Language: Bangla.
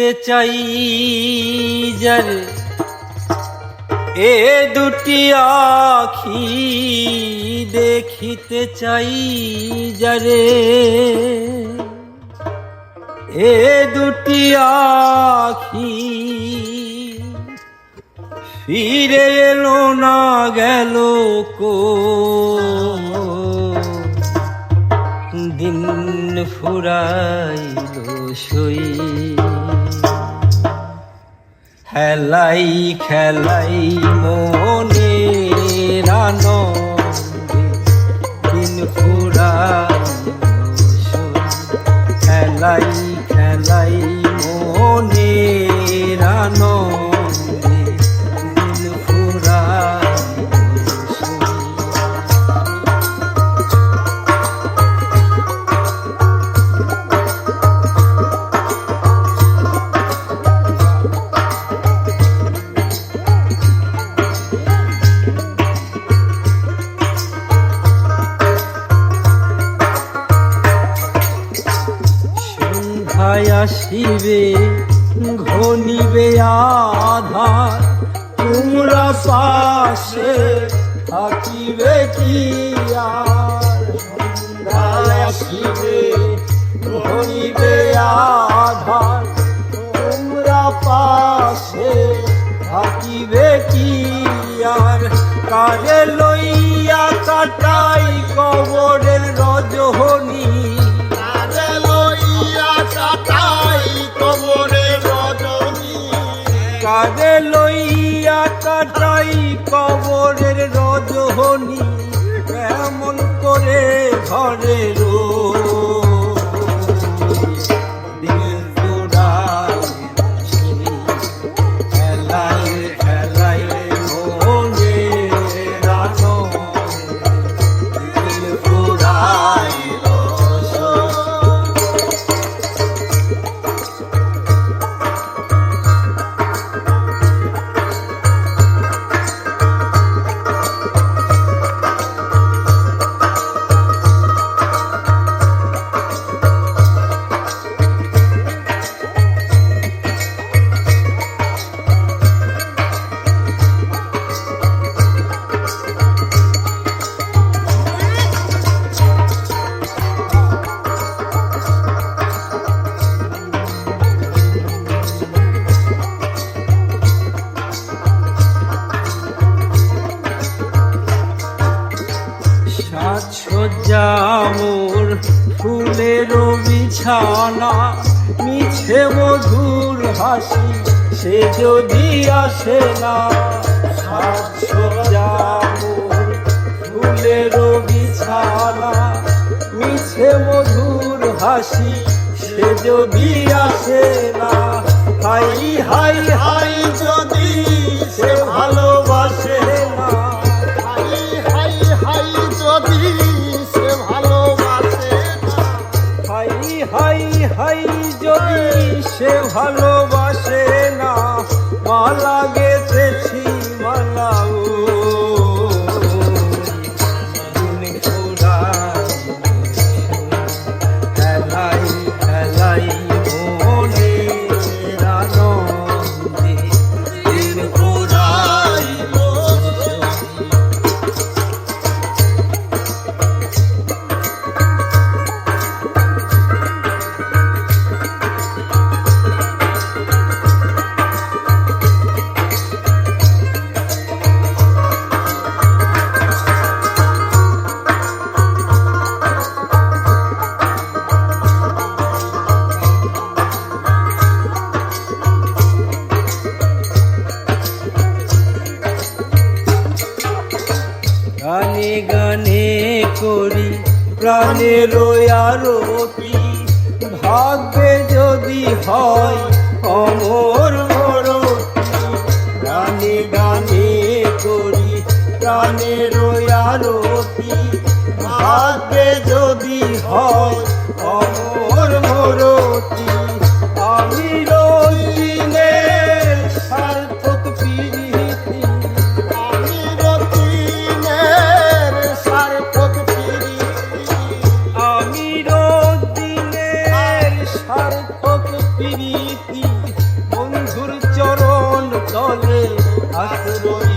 দেখিতে চাই যারে এ দুটি আখি দেখিতে চাই যারে এ দুটি আখি ফিরে এলো না গেল কো দিন ফুরাইলো সই খেলাই খেলাই মনে আনন্দে দিন ফুরাইলো সই খেলাই খেলাই মনে আনন্দে দিন ফুরাইলো সই আসিবে ঘনিবে আধার তোমরা পাশে থাকিবে কি আর সন্ধ্যায় আসিবে ঘনিবে আধার তোমরা পাশে থাকিবে কি আর কারে লইয়া কাটাই কবরের রজনী কারে লইয়া কাটাই কবরের রজনী কেমন করে ঘরে মোর ফুলের বিছানা মিছে মধুর হাসি সে যদি আসে না সাজসজ্জা মোর ফুলের বিছানা মিছে মধুর হাসি সে যদি আসে না হাই হাই হাই যদি সে ভালোবাসে না হাই হাই হাই যদি হাই হাই যদি সে ভালোবাসে না মালা গেতেছি মালাও খেলাই খেলাই মনে আনন্দে দিন ফুরাইলো গানে গানে করি প্রাণের আরতি ভাগ্যে যদি হয় অমর মরতি গানে গানে করি প্রাণের আরতি ভাগ্যে যদি হয় অমর মরতি আমি রতিনের সার্থক প্রীতি আমি রতিনের সার্থক প্রীতি আমি রতিনের সার্থক প্রীতি হাত রয়ে